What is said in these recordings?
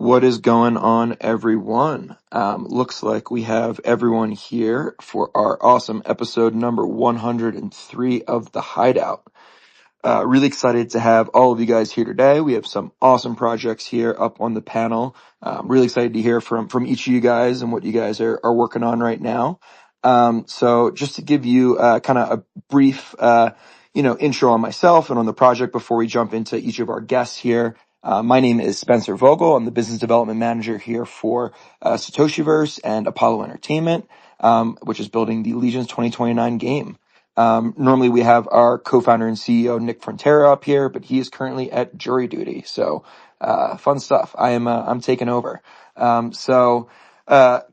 What is going on, everyone? Looks like we have everyone here for our awesome episode number 103 of The Hideout. Really excited to have all of you guys here today. We have some awesome projects here up on the panel. Really excited to hear from each of you guys and what you guys are working on right now. So just to give you kind of a brief intro on myself and on the project before we jump into each of our guests here. My name is Spencer Vogel. I'm the business development manager here for Satoshiverse and Apollo Entertainment, which is building the Legions 2029 game. Normally we have our co-founder and CEO, Nick Frontera, up here, but he is currently at jury duty. So, fun stuff. I'm taking over.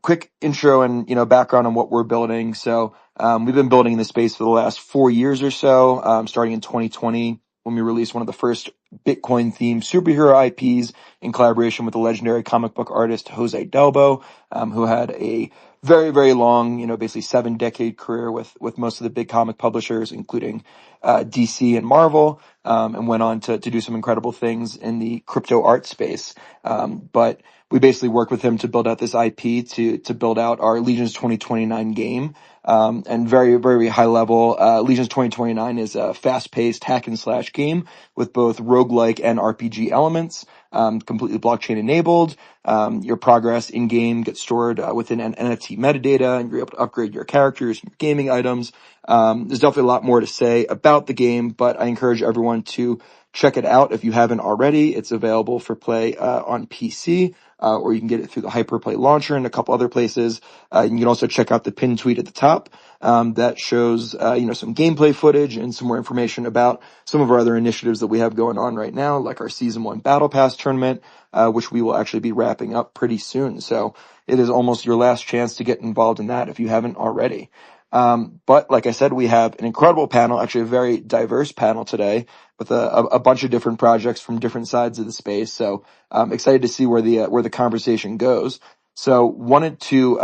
Quick intro and, background on what we're building. So, we've been building in this space for the last 4 years or so, starting in 2020 when we released one of the first Bitcoin themed superhero IPs in collaboration with the legendary comic book artist Jose Delbo, who had a very, very long, basically 7-decade career with most of the big comic publishers, including DC and Marvel, and went on to do some incredible things in the crypto art space. But we basically worked with him to build out this IP to build out our Legions 2029 game. And very, very high level, Legions 2029 is a fast-paced hack and slash game with both roguelike and RPG elements, completely blockchain enabled. Your progress in game gets stored within an NFT metadata, and you're able to upgrade your characters, your gaming items. There's definitely a lot more to say about the game, but I encourage everyone to check it out if you haven't already. It's available for play on PC, or you can get it through the Hyperplay launcher and a couple other places. You can also check out the pinned tweet at the top that shows some gameplay footage and some more information about some of our other initiatives that we have going on right now, like our Season 1 Battle Pass tournament, which we will actually be wrapping up pretty soon. So it is almost your last chance to get involved in that if you haven't already. But like I said, we have an incredible panel, actually a very diverse panel today with a bunch of different projects from different sides of the space. So I'm excited to see where the conversation goes. So wanted to,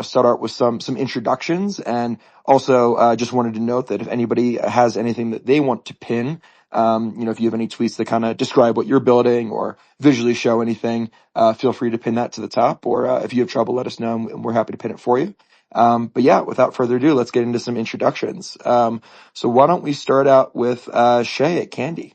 start out with some introductions, and also, just wanted to note that if anybody has anything that they want to pin, if you have any tweets that kind of describe what you're building or visually show anything, feel free to pin that to the top, or, if you have trouble, let us know and we're happy to pin it for you. But yeah, without further ado, let's get into some introductions. So why don't we start out with, Shay at Candy?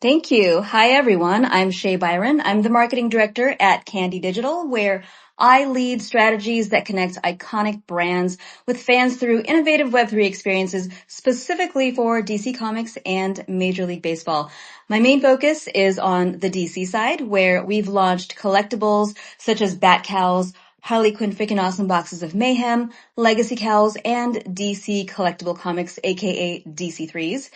Thank you. Hi, everyone. I'm Shay Byron. I'm the marketing director at Candy Digital, where I lead strategies that connect iconic brands with fans through innovative Web3 experiences, specifically for DC Comics and Major League Baseball. My main focus is on the DC side, where we've launched collectibles such as Bat Cows, Harley Quinn Freaking Awesome Boxes of Mayhem, Legacy Cows, and DC Collectible Comics, aka DC3s.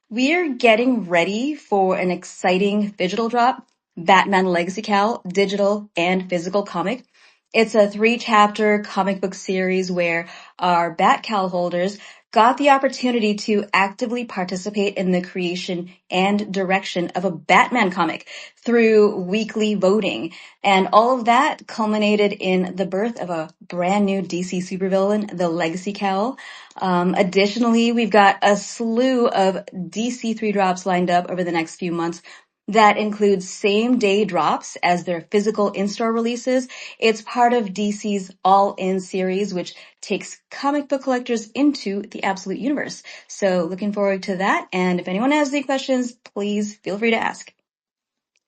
We're getting ready for an exciting digital drop, Batman Legacy Cal, digital and physical comic. It's a 3-chapter comic book series where our Bat-Cal holders got the opportunity to actively participate in the creation and direction of a Batman comic through weekly voting. And all of that culminated in the birth of a brand new DC supervillain, the Legacy Cal. Additionally, we've got a slew of DC 3 drops lined up over the next few months that includes same-day drops as their physical in-store releases. It's part of DC's All-In series, which takes comic book collectors into the absolute universe. So looking forward to that. And if anyone has any questions, please feel free to ask.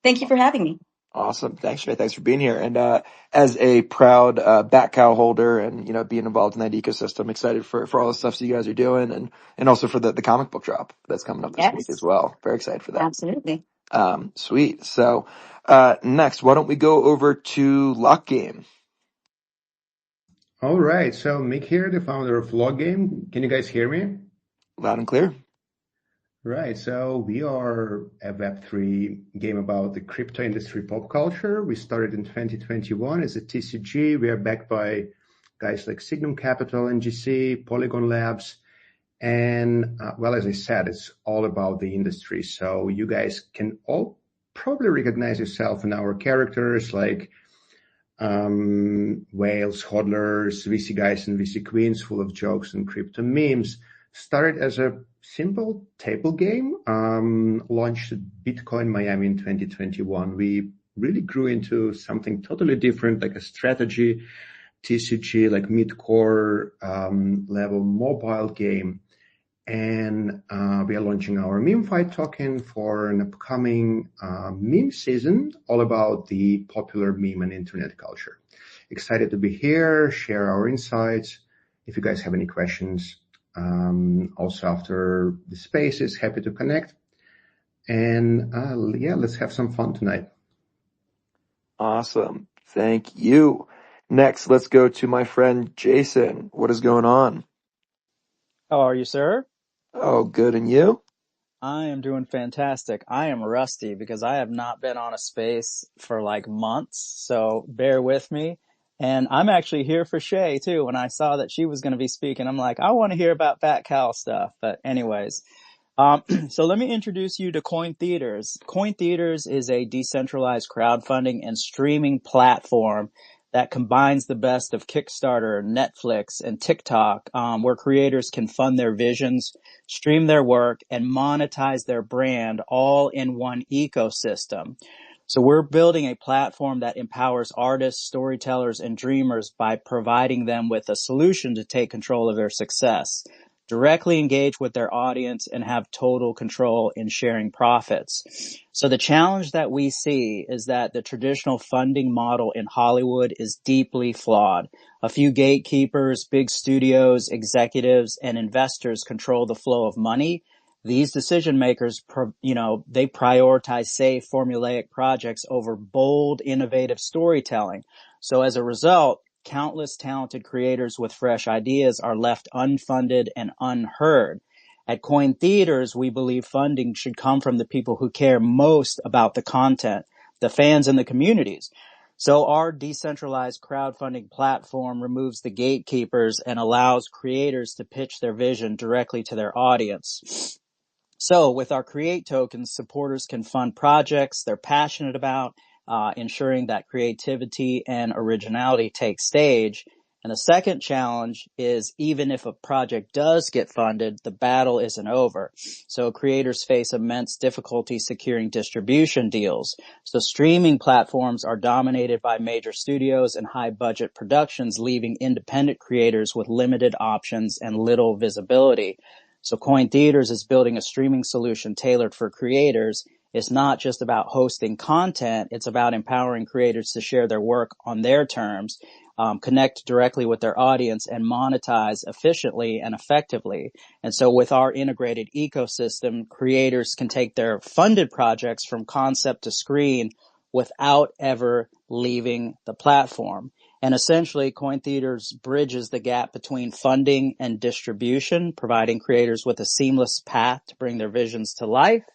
Thank you for having me. Awesome. Thanks, Shay. Thanks for being here. And, as a proud, Bat Cow holder and, being involved in that ecosystem, excited for all the stuff that you guys are doing and also for the comic book drop that's coming up this week as well. Very excited for that. Absolutely. Sweet. So, next, why don't we go over to Lock Game? All right. So Mick here, the founder of Lock Game. Can you guys hear me? Loud and clear. Right. So we are a Web3 game about the crypto industry pop culture. We started in 2021 as a TCG. We are backed by guys like Signum Capital, NGC, Polygon Labs. And as I said, it's all about the industry. So you guys can all probably recognize yourself in our characters like whales, hodlers, VC guys and VC queens, full of jokes and crypto memes. Started as a simple table game, launched at Bitcoin Miami in 2021. We really grew into something totally different, like a strategy, TCG, like mid-core level mobile game. And we are launching our meme fight token for an upcoming meme season, all about the popular meme and internet culture. Excited to be here, share our insights. If you guys have any questions, also after the spaces, happy to connect. And yeah, let's have some fun tonight. Awesome. Thank you. Next, let's go to my friend Jason. What is going on? How are you, sir? Oh, good. And you? I am doing fantastic. I am rusty because I have not been on a space for like months, so bear with me. And I'm actually here for Shay too. When I saw that she was going to be speaking, I'm like, I want to hear about Fat Cal stuff. But anyways, so let me introduce you to Coin Theaters. Coin Theaters is a decentralized crowdfunding and streaming platform that combines the best of Kickstarter, Netflix, and TikTok, where creators can fund their visions, stream their work, and monetize their brand all in one ecosystem. So we're building a platform that empowers artists, storytellers, and dreamers by providing them with a solution to take control of their success, directly engage with their audience, and have total control in sharing profits. So the challenge that we see is that the traditional funding model in Hollywood is deeply flawed. A few gatekeepers, big studios, executives, and investors control the flow of money. These decision makers, they prioritize safe, formulaic projects over bold, innovative storytelling. So as a result, countless talented creators with fresh ideas are left unfunded and unheard. At Coin Theaters, we believe funding should come from the people who care most about the content, the fans and the communities. So our decentralized crowdfunding platform removes the gatekeepers and allows creators to pitch their vision directly to their audience. So with our Create tokens, supporters can fund projects they're passionate about, ensuring that creativity and originality take stage. And the second challenge is even if a project does get funded, the battle isn't over. So creators face immense difficulty securing distribution deals. So streaming platforms are dominated by major studios and high budget productions, leaving independent creators with limited options and little visibility. So Coin Theaters is building a streaming solution tailored for creators. It's not just about hosting content. It's about empowering creators to share their work on their terms, connect directly with their audience, and monetize efficiently and effectively. And so with our integrated ecosystem, creators can take their funded projects from concept to screen without ever leaving the platform. And essentially, Coin Theaters bridges the gap between funding and distribution, providing creators with a seamless path to bring their visions to life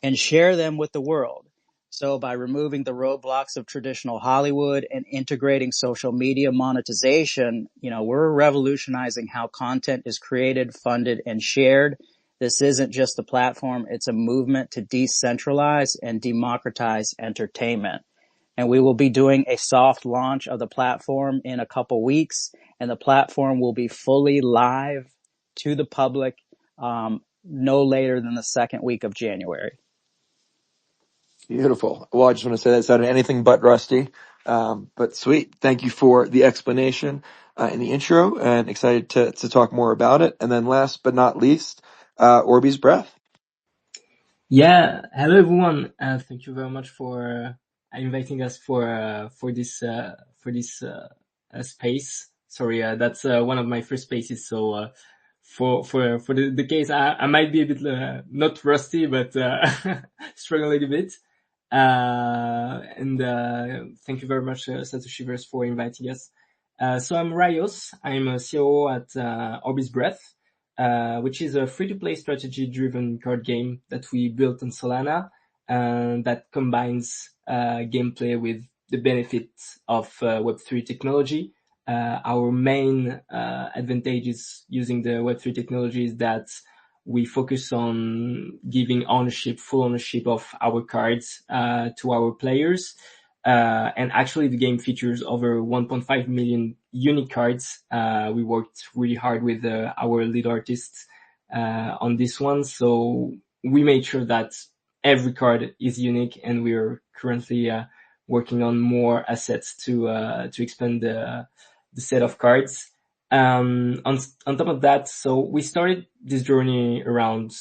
and share them with the world. So by removing the roadblocks of traditional Hollywood and integrating social media monetization, we're revolutionizing how content is created, funded, and shared. This isn't just a platform. It's a movement to decentralize and democratize entertainment. And we will be doing a soft launch of the platform in a couple weeks, and the platform will be fully live to the public no later than the second week of January. Beautiful. Well, I just want to say that sounded anything but rusty. But sweet. Thank you for the explanation in the intro, and excited to talk more about it. And then last but not least, Orbeez Breath. Yeah, hello everyone. Thank you very much for inviting us for this space. Sorry, that's one of my first spaces. So for the case, I might be a bit not rusty, but struggle a little bit. And thank you very much, Satoshiverse, for inviting us. So I'm Rios. I'm a COO at Orbeez Breath. Which is a free-to-play strategy-driven card game that we built on Solana, that combines gameplay with the benefits of Web3 technology. Our main advantages using the Web3 technology is that we focus on giving full ownership of our cards to our players. And actually the game features over 1.5 million unique cards. We worked really hard with our lead artists on this one. So we made sure that every card is unique, and we're currently working on more assets to expand the set of cards. On top of that, so we started this journey around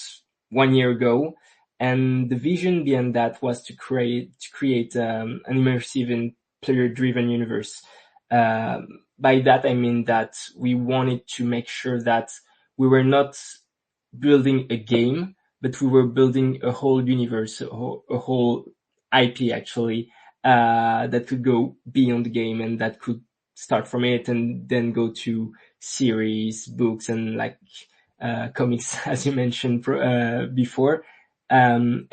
1 year ago, and the vision behind that was to create an immersive and player-driven universe. By that I mean that we wanted to make sure that we were not building a game, but we were building a whole universe, a whole IP actually, that could go beyond the game, and that could start from it and then go to series, books, and like comics, as you mentioned before. And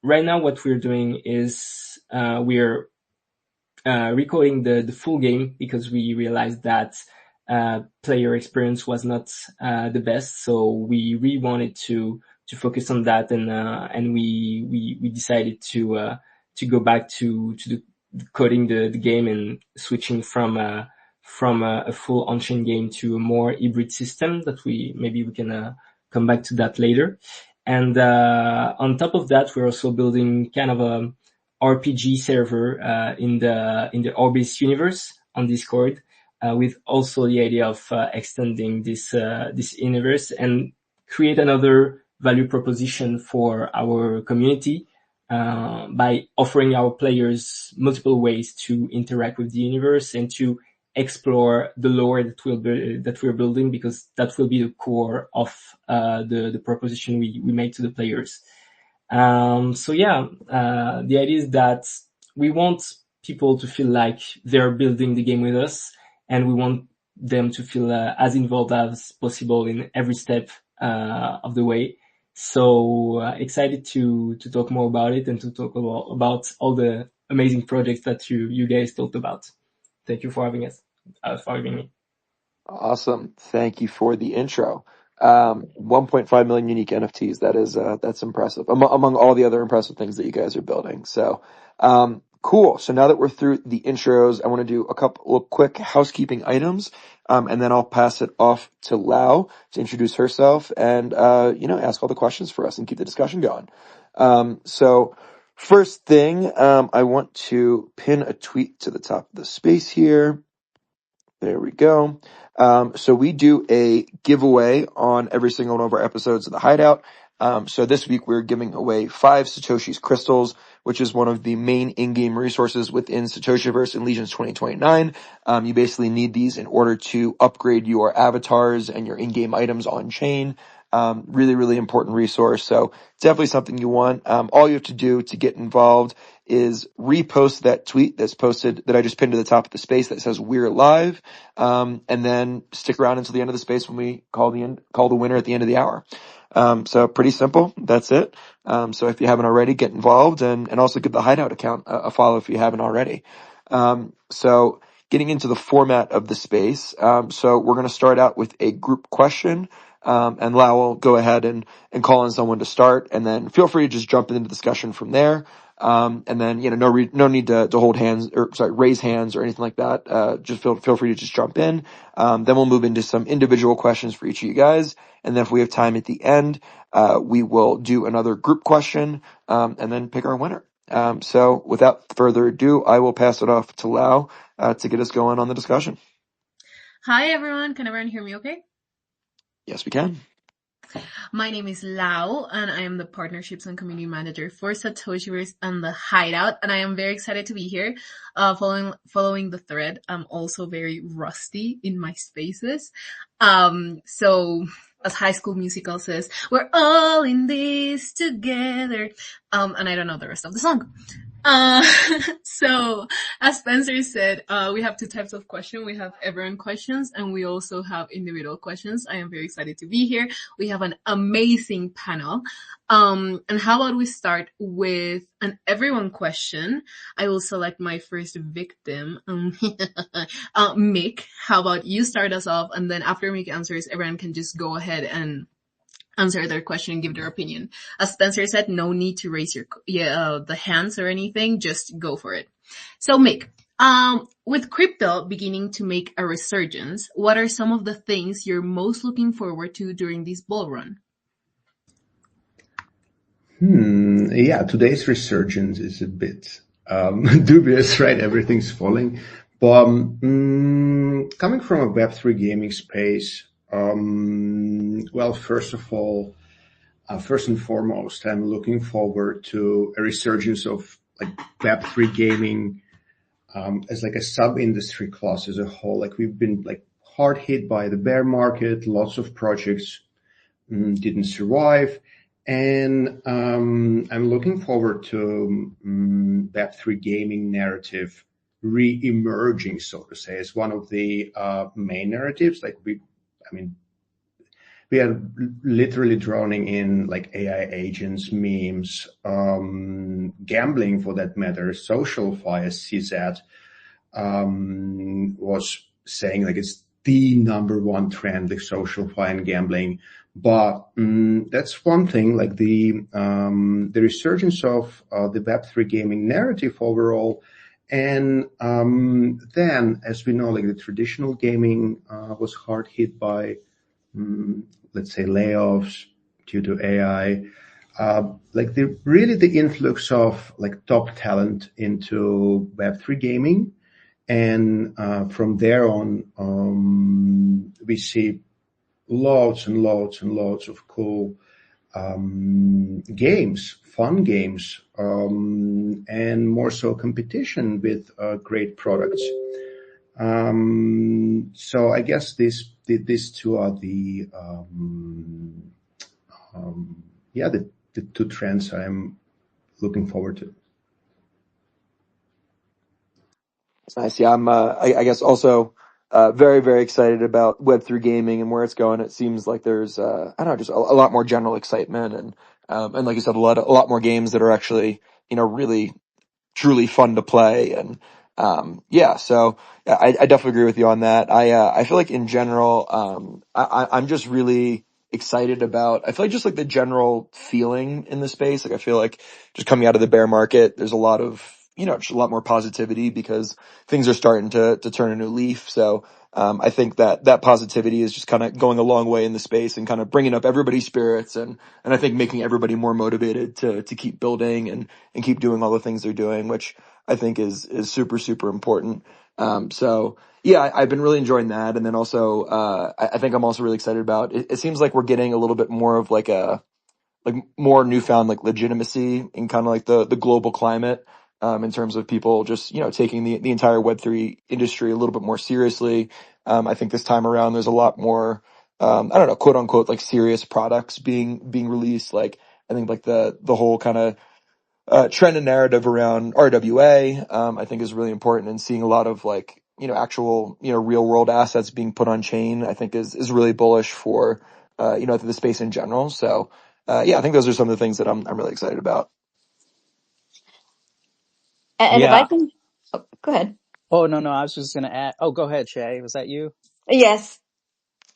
right now what we're doing is we're recording the full game, because we realized that player experience was not the best. So we really wanted to focus on that, and we decided to go back to the coding the game and switching from a full on-chain game to a more hybrid system that we can come back to that later. And on top of that, we're also building kind of a RPG server in the Orbis universe on Discord, with also the idea of extending this universe and create another value proposition for our community by offering our players multiple ways to interact with the universe and to explore the lore that we're building, because that will be the core of the proposition we make to the players. So yeah, the idea is that we want people to feel like they're building the game with us, and we want them to feel as involved as possible in every step of the way. So excited to talk more about it and to talk about all the amazing projects that you guys talked about. Thank you for having me. Awesome. Thank you for the intro. 1.5 million unique NFTs. That's impressive among all the other impressive things that you guys are building. So, cool. So now that we're through the intros, I want to do a couple of quick housekeeping items. And then I'll pass it off to Lau to introduce herself and, ask all the questions for us and keep the discussion going. So first thing, I want to pin a tweet to the top of the space here. There we go. So we do a giveaway on every single one of our episodes of the Hideout. So this week we're giving away 5 Satoshi's crystals, which is one of the main in-game resources within Satoshiverse and Legions 2029. You basically need these in order to upgrade your avatars and your in-game items on chain. Really, really important resource. So definitely something you want. All you have to do to get involved is repost that tweet that's posted that I just pinned to the top of the space that says "We're live," and then stick around until the end of the space when we call the winner at the end of the hour. So pretty simple. That's it. So if you haven't already, get involved and also give the Hideout account a follow if you haven't already. So getting into the format of the space. So we're going to start out with a group question. And Lau will go ahead and call on someone to start, and then feel free to just jump into the discussion from there. And then, no need to hold hands raise hands or anything like that. Just feel free to just jump in. Then we'll move into some individual questions for each of you guys. And then if we have time at the end, we will do another group question, and then pick our winner. So without further ado, I will pass it off to Lau, to get us going on the discussion. Hi everyone, can everyone hear me okay? Yes, we can. My name is Lau, and I am the Partnerships and Community Manager for Satoshiverse and the Hideout, and I am very excited to be here, following the thread. I'm also very rusty in my spaces. So as High School Musical says, we're all in this together. And I don't know the rest of the song. So as Spencer said, we have 2 types of questions. We have everyone questions, and we also have individual questions. I am very excited to be here. We have an amazing panel. And how about we start with an everyone question? I will select my first victim. Mick, how about you start us off, and then after Mick answers, everyone can just go ahead and answer their question and give their opinion. As Spencer said, no need to raise the hands or anything. Just go for it. So Mick, with crypto beginning to make a resurgence, what are some of the things you're most looking forward to during this bull run? Yeah, today's resurgence is a bit dubious, right? Everything's falling. But coming from a Web3 gaming space, well, first of all, first and foremost, I'm looking forward to a resurgence of like Web3 gaming as like a sub-industry class as a whole. Like we've been like hard hit by the bear market. Lots of projects didn't survive. And I'm looking forward to Web3 gaming narrative re-emerging, so to say, as one of the main narratives. We are literally drowning in like AI agents, memes, gambling for that matter. SocialFi, as CZ was saying, like it's the number one trend, like SocialFi and gambling. But that's one thing, like the resurgence of the Web3 gaming narrative overall. And then, as we know, like the traditional gaming was hard hit by let's say layoffs due to AI, like the influx of like top talent into Web3 gaming. And from there on, we see loads and loads and loads of cool games, fun games, and more so competition with great products. So I guess these two are the two trends I'm looking forward to. Nice. Yeah, I guess also very, very excited about Web3 gaming and where it's going. It seems like there's I don't know, just a lot more general excitement and like you said, a lot more games that are actually, really truly fun to play. And yeah, so yeah, I definitely agree with you on that. I feel like in general, I'm just really excited about, I feel like just like the general feeling in the space. Like I feel like just coming out of the bear market, there's a lot of, just a lot more positivity because things are starting to turn a new leaf. So I think that positivity is just kind of going a long way in the space and kind of bringing up everybody's spirits and I think making everybody more motivated to keep building and keep doing all the things they're doing, which I think is super, super important. So yeah, I've been really enjoying that. And then also, I think I'm also really excited about it. It seems like we're getting a little bit more of like more newfound like legitimacy in kind of like the global climate, in terms of people just, taking the entire Web3 industry a little bit more seriously. I think this time around there's a lot more, I don't know, quote unquote, like serious products being released. Like I think like the whole kind of trend and narrative around RWA, I think is really important, and seeing a lot of like, actual, real world assets being put on chain, I think is really bullish for, the space in general. So, yeah, I think those are some of the things that I'm really excited about. And if I Yeah. can, oh, go ahead. Oh, no, I was just going to add. Oh, go ahead, Shay. Was that you? Yes.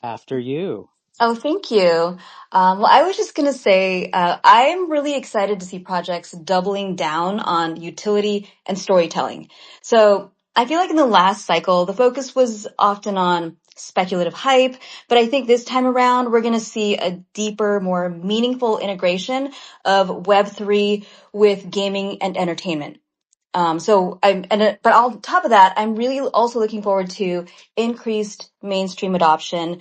After you. Oh, thank you. Well, I was just going to say, I'm really excited to see projects doubling down on utility and storytelling. So I feel like in the last cycle, the focus was often on speculative hype, but I think this time around, we're going to see a deeper, more meaningful integration of Web3 with gaming and entertainment. But on top of that, I'm really also looking forward to increased mainstream adoption,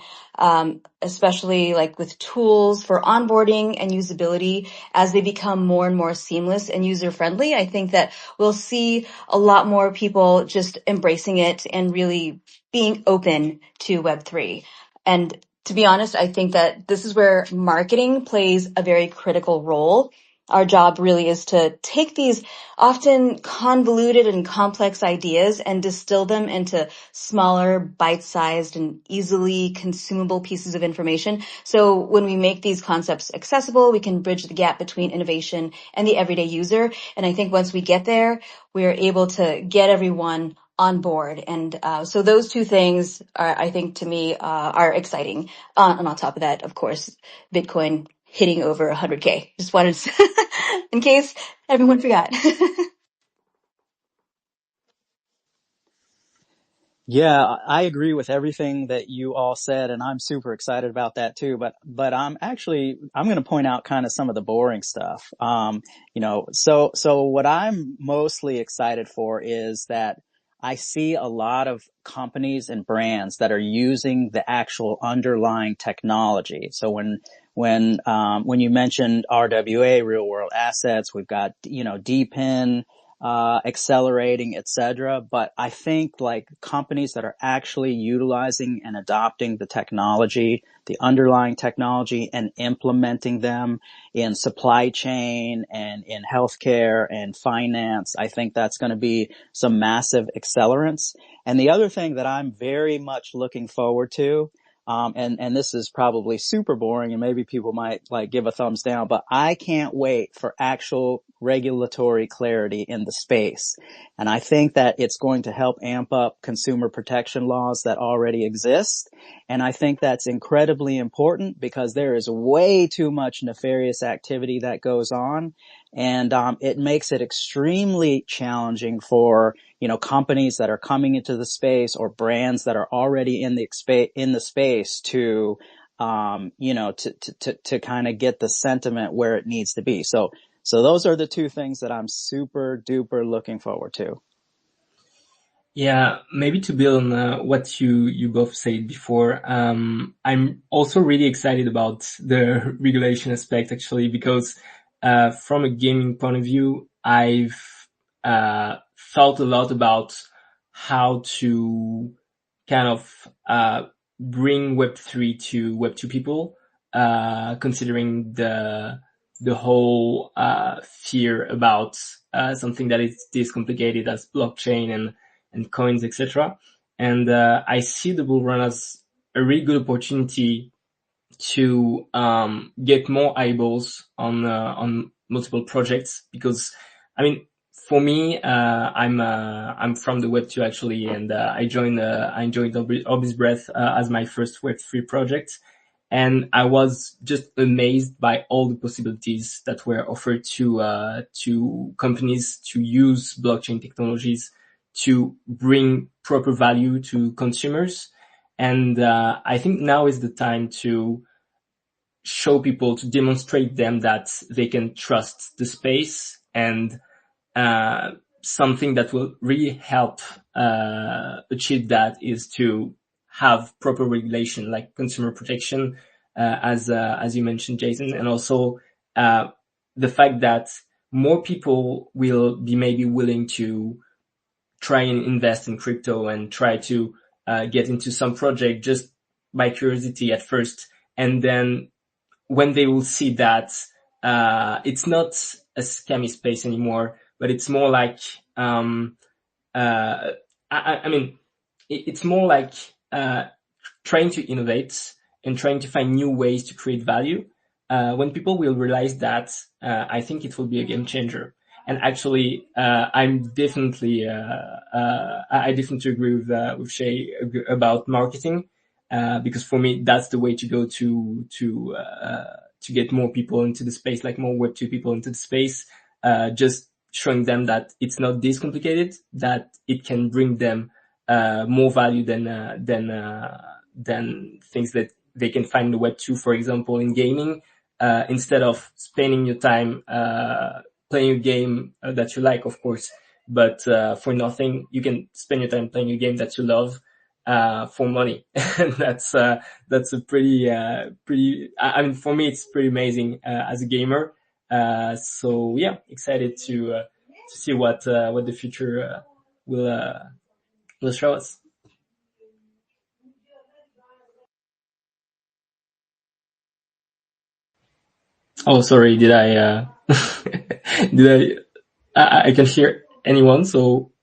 especially like with tools for onboarding and usability as they become more and more seamless and user friendly. I think that we'll see a lot more people just embracing it and really being open to Web3. And to be honest, I think that this is where marketing plays a very critical role. Our job really is to take these often convoluted and complex ideas and distill them into smaller, bite-sized, and easily consumable pieces of information. So when we make these concepts accessible, we can bridge the gap between innovation and the everyday user. And I think once we get there, we're able to get everyone on board. And so those two things are, I think, to me, are exciting. And on top of that, of course, Bitcoin hitting over 100K. Just wanted to, in case everyone forgot. Yeah, I agree with everything that you all said, and I'm super excited about that too. But I'm going to point out kind of some of the boring stuff. So what I'm mostly excited for is that I see a lot of companies and brands that are using the actual underlying technology. So when you mentioned RWA, real world assets, we've got, DPIN, accelerating, etc. But I think like companies that are actually utilizing and adopting the technology, the underlying technology, and implementing them in supply chain and in healthcare and finance, I think that's going to be some massive accelerants. And the other thing that I'm very much looking forward to, and this is probably super boring and maybe people might like give a thumbs down, but I can't wait for actual regulatory clarity in the space. And I think that it's going to help amp up consumer protection laws that already exist. And I think that's incredibly important because there is way too much nefarious activity that goes on. And, it makes it extremely challenging for, companies that are coming into the space or brands that are already in the space to, to kind of get the sentiment where it needs to be. So those are the two things that I'm super duper looking forward to. Yeah, maybe to build on what you both said before, I'm also really excited about the regulation aspect actually, because from a gaming point of view, I've thought a lot about how to kind of bring Web3 to Web2 people, considering the whole fear about something that is this complicated as blockchain and coins, etc. And I see the bull run as a really good opportunity to get more eyeballs on multiple projects, because I mean, for me, I'm from the Web2 actually, and I joined Orbis Breath as my first Web3 project. And I was just amazed by all the possibilities that were offered to companies to use blockchain technologies to bring proper value to consumers. And I think now is the time to show people, to demonstrate them that they can trust the space. And something that will really help achieve that is to have proper regulation, like consumer protection, as you mentioned, Jason, and also the fact that more people will be maybe willing to try and invest in crypto and try to get into some project just by curiosity at first, and then when they will see that it's not a scammy space anymore, but it's more like I mean, it's more like trying to innovate and trying to find new ways to create value. When people will realize that, I think it will be a game changer. And actually, I'm definitely, I definitely agree with Shay about marketing, because for me, that's the way to go to get more people into the space, like more Web2 people into the space, just showing them that it's not this complicated, that it can bring them, more value than things that they can find in the Web2, for example, in gaming, instead of spending your time, playing a game that you like, of course, but for nothing, you can spend your time playing a game that you love for money. And that's a pretty, I mean, for me, it's pretty amazing as a gamer. So yeah, excited to see what the future will show us. Oh, sorry, did I did I can hear anyone, so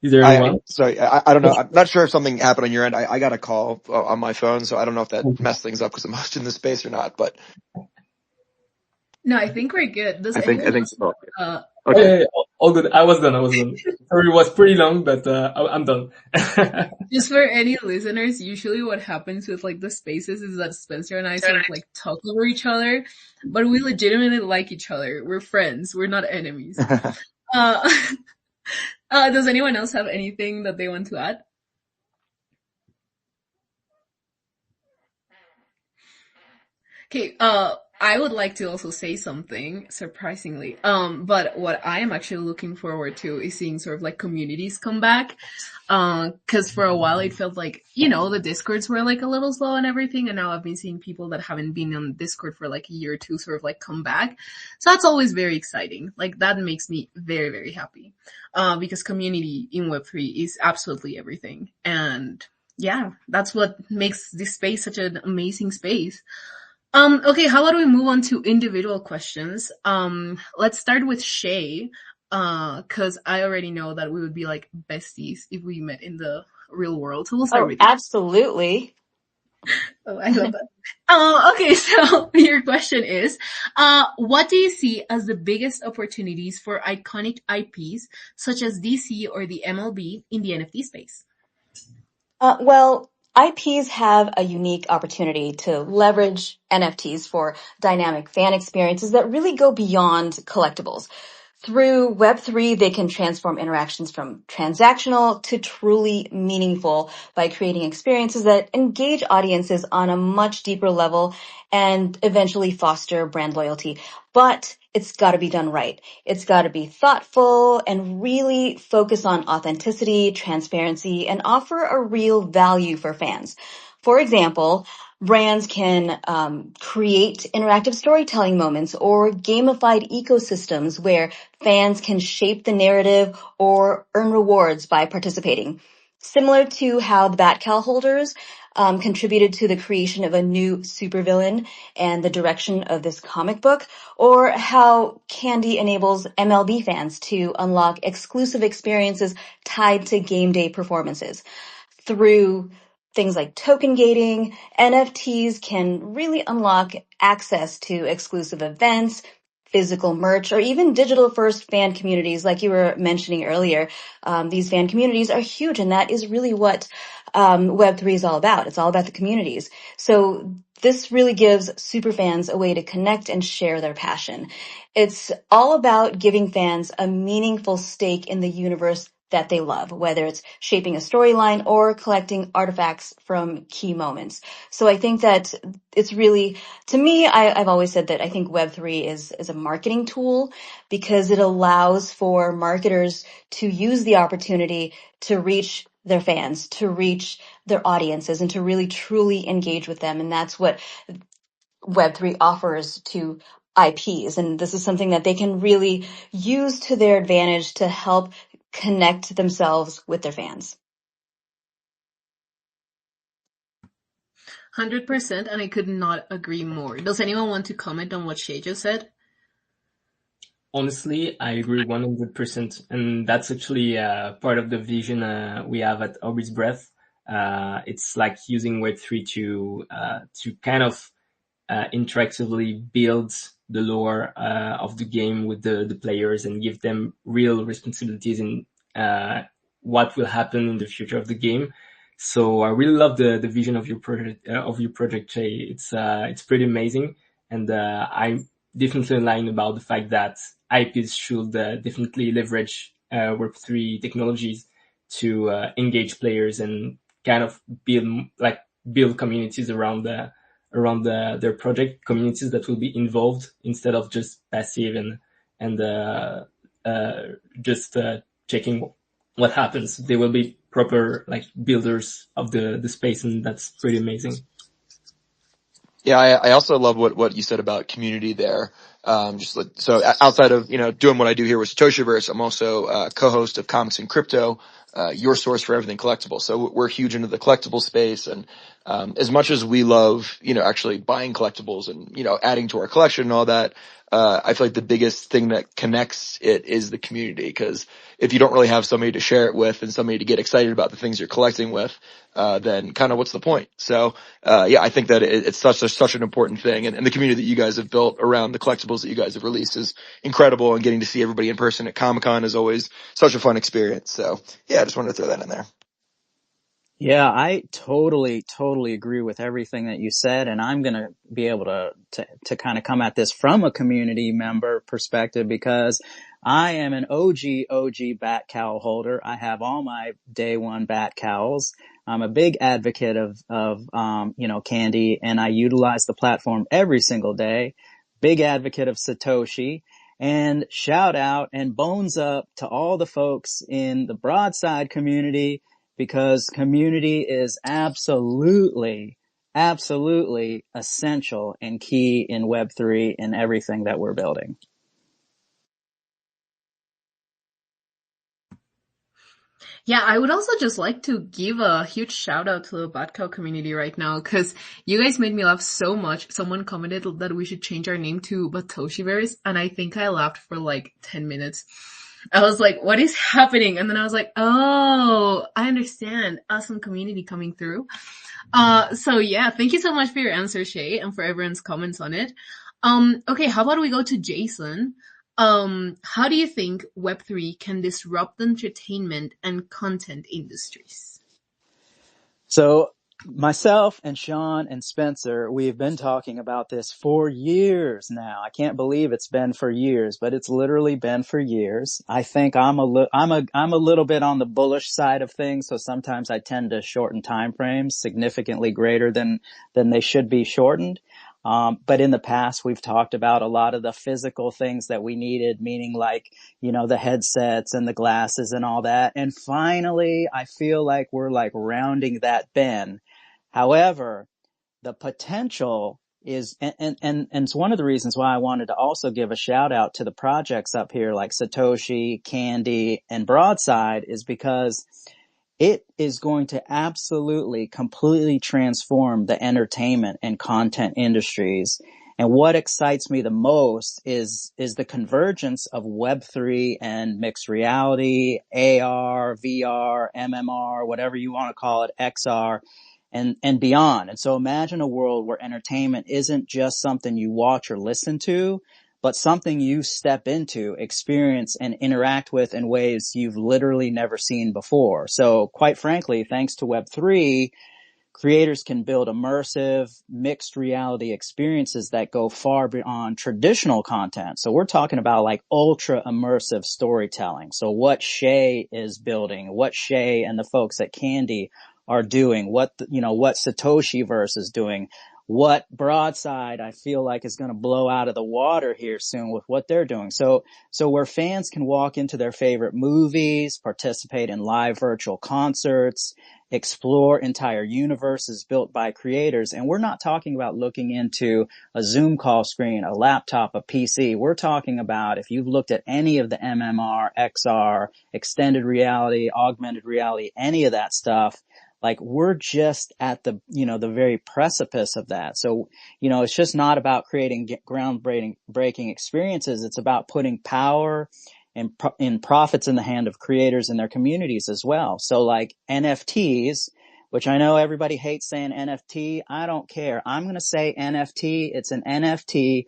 is there anyone? Sorry, I don't know. I'm not sure if something happened on your end. I got a call on my phone, so I don't know if that messed things up because I'm much in the space or not, but No, I think we're good. Does I think anyone else? so. Oh, Okay. yeah, all good. I was done. Sorry, it was pretty long, but I'm done. Just for any listeners, usually what happens with like the spaces is that Spencer and I sort of like talk over each other, but we legitimately like each other. We're friends. We're not enemies. Uh, does anyone else have anything that they want to add? Okay, I would like to also say something, surprisingly. But what I am actually looking forward to is seeing sort of like communities come back. Cause for a while it felt like, the Discords were like a little slow and everything. And now I've been seeing people that haven't been on Discord for like a year or two sort of like come back. So that's always very exciting. Like that makes me very, very happy. Because community in Web3 is absolutely everything. And yeah, that's what makes this space such an amazing space. Okay, how about we move on to individual questions? Let's start with Shay, cause I already know that we would be like besties if we met in the real world. So we'll start Oh, with you. absolutely. Oh, I love that. Okay, so your question is, what do you see as the biggest opportunities for iconic IPs such as DC or the MLB in the NFT space? Well, IPs have a unique opportunity to leverage NFTs for dynamic fan experiences that really go beyond collectibles. Through Web3, they can transform interactions from transactional to truly meaningful by creating experiences that engage audiences on a much deeper level and eventually foster brand loyalty. But it's got to be done right. It's got to be thoughtful and really focus on authenticity, transparency, and offer a real value for fans. For example, brands can create interactive storytelling moments or gamified ecosystems where fans can shape the narrative or earn rewards by participating. Similar to how the Batcal holders contributed to the creation of a new supervillain and the direction of this comic book, or how Candy enables MLB fans to unlock exclusive experiences tied to game day performances. Through things like token gating, NFTs can really unlock access to exclusive events, physical merch, or even digital first fan communities like you were mentioning earlier. These fan communities are huge, and that is really what Web3 is all about. It's all about the communities. So this really gives super fans a way to connect and share their passion. It's all about giving fans a meaningful stake in the universe that they love, whether it's shaping a storyline or collecting artifacts from key moments. So I think that it's really, to me, I've always said that I think Web3 is a marketing tool because it allows for marketers to use the opportunity to reach their fans, to reach their audiences, and to really truly engage with them. And that's what Web3 offers to IPs. And this is something that they can really use to their advantage to help connect themselves with their fans. 100%, and I could not agree more. Does anyone want to comment on what Shay just said? Honestly, I agree 100%, and that's actually part of the vision we have at Aubrey's Breath. It's like using Web3 to kind of interactively build the lore of the game with the players and give them real responsibilities in what will happen in the future of the game. So I really love the vision of your project, Jay. It's pretty amazing, and I'm definitely aligned about the fact that IPs should definitely leverage Web3 technologies to engage players and kind of build communities around their project, communities that will be involved instead of just passive and just checking what happens. They will be proper like builders of the space, and that's pretty amazing. Yeah, I also love what you said about community there. So outside of, doing what I do here with Satoshiverse, I'm also co-host of Comics and Crypto, your source for everything collectible. So we're huge into the collectible space. And, as much as we love, actually buying collectibles and, adding to our collection and all that, I feel like the biggest thing that connects it is the community. Cause if you don't really have somebody to share it with and somebody to get excited about the things you're collecting with, then kind of what's the point? So, yeah, I think that it's such an important thing. And the community that you guys have built around the collectibles that you guys have released is incredible. And getting to see everybody in person at Comic-Con is always such a fun experience. So yeah, I just wanted to throw that in there. Yeah, I totally agree with everything that you said. And I'm going to be able to kind of come at this from a community member perspective because I am an OG bat cowl holder. I have all my day one bat cowls. I'm a big advocate of Candy, and I utilize the platform every single day. Big advocate of Satoshi. And shout out and bones up to all the folks in the broadside community, because community is absolutely essential and key in Web3 and everything that we're building. Yeah, I would also just like to give a huge shout out to the Batcow community right now because you guys made me laugh so much. Someone commented that we should change our name to Batoshiverse, and I think I laughed for like 10 minutes. I was like, what is happening? And then I was like, oh, I understand. Awesome community coming through. So yeah, thank you so much for your answer, Shay, and for everyone's comments on it. Okay, how about we go to Jason? How do you think Web3 can disrupt the entertainment and content industries? So myself and Sean and Spencer, we've been talking about this for years now. I can't believe it's been for years, but it's literally been for years. I think I'm a little bit on the bullish side of things, so sometimes I tend to shorten time frames significantly greater than they should be shortened. But in the past, we've talked about a lot of the physical things that we needed, meaning like, the headsets and the glasses and all that. And finally, I feel like we're like rounding that bend. However, the potential is, and it's one of the reasons why I wanted to also give a shout out to the projects up here like Satoshi, Candy, and Broadside, is because it is going to absolutely completely transform the entertainment and content industries. And what excites me the most is the convergence of Web3 and mixed reality, AR, VR, MMR, whatever you want to call it, XR, and beyond. And so imagine a world where entertainment isn't just something you watch or listen to, but something you step into, experience, and interact with in ways you've literally never seen before. So quite frankly, thanks to Web3, creators can build immersive, mixed reality experiences that go far beyond traditional content. So we're talking about like ultra immersive storytelling. So what Shay is building, what Shay and the folks at Candy are doing, what Satoshiverse is doing, what Broadside I feel like is going to blow out of the water here soon with what they're doing. So where fans can walk into their favorite movies, participate in live virtual concerts, explore entire universes built by creators. And we're not talking about looking into a Zoom call screen, a laptop, a PC. We're talking about, if you've looked at any of the MMR, XR, extended reality, augmented reality, any of that stuff, like we're just at the very precipice of that. So, it's just not about creating groundbreaking experiences. It's about putting power and profits in the hand of creators and their communities as well. So like NFTs, which I know everybody hates saying NFT. I don't care. I'm going to say NFT. It's an NFT,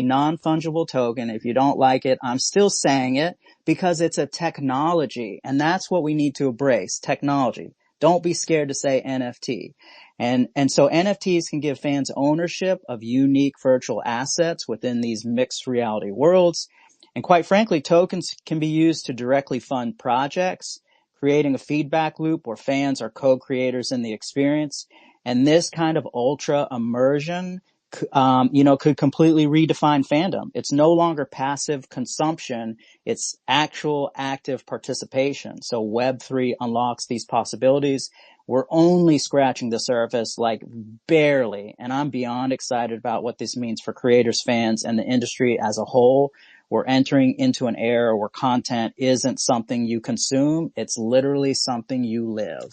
non-fungible token. If you don't like it, I'm still saying it because it's a technology, and that's what we need to embrace, technology. Don't be scared to say NFT. And so NFTs can give fans ownership of unique virtual assets within these mixed reality worlds. And quite frankly, tokens can be used to directly fund projects, creating a feedback loop where fans are co-creators in the experience. And this kind of ultra immersion, could completely redefine fandom. It's no longer passive consumption. It's actual active participation. So Web3 unlocks these possibilities. We're only scratching the surface, like barely. And I'm beyond excited about what this means for creators, fans, and the industry as a whole. We're entering into an era where content isn't something you consume. It's literally something you live.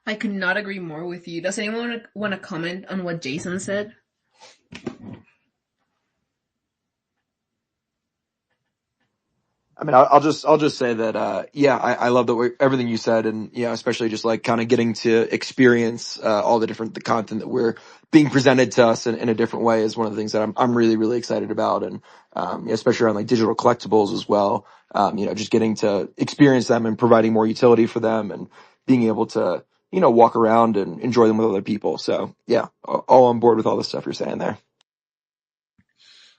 I could not agree more with you. Does anyone want to comment on what Jason said? I mean, I'll just say that, yeah, I love everything you said, and especially just like kind of getting to experience all the content that we're being presented to us in a different way is one of the things that I'm really really excited about, and especially around like digital collectibles as well. Just getting to experience them and providing more utility for them, and being able to walk around and enjoy them with other people. So yeah, all on board with all the stuff you're saying there.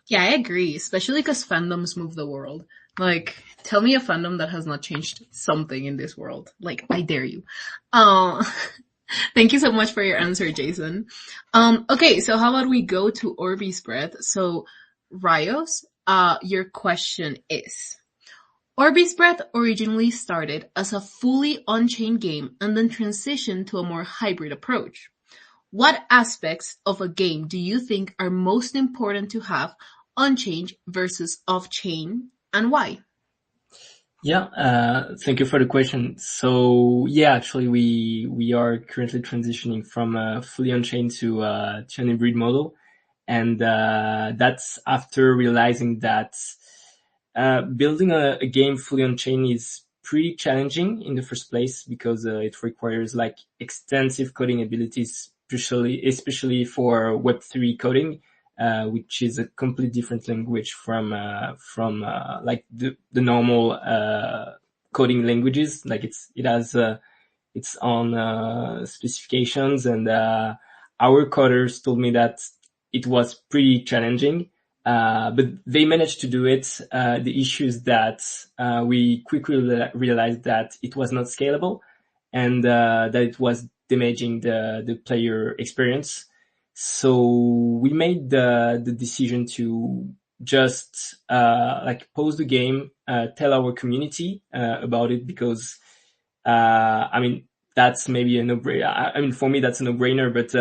Yeah, I agree, especially because fandoms move the world. Like, tell me a fandom that has not changed something in this world. Like, I dare you. Uh, thank you so much for your answer, Jason. Okay, so how about we go to Orbeez Breath? So, Rios, your question is, Orbeez Breath originally started as a fully on-chain game and then transitioned to a more hybrid approach. What aspects of a game do you think are most important to have on-chain versus off-chain, and why? Yeah, thank you for the question. So yeah, actually we are currently transitioning from fully on-chain to an hybrid model. And that's after realizing that building a game fully on-chain is pretty challenging in the first place because it requires like extensive coding abilities, especially for Web3 coding, which is a completely different language from like the normal coding languages. Like it has its own specifications, and our coders told me that it was pretty challenging. But they managed to do it. The issue is that we quickly realized that it was not scalable, and that it was damaging the player experience. So we made the decision to just like pause the game, tell our community about it, because I mean that's maybe a no-brainer. I mean, for me that's a no-brainer, but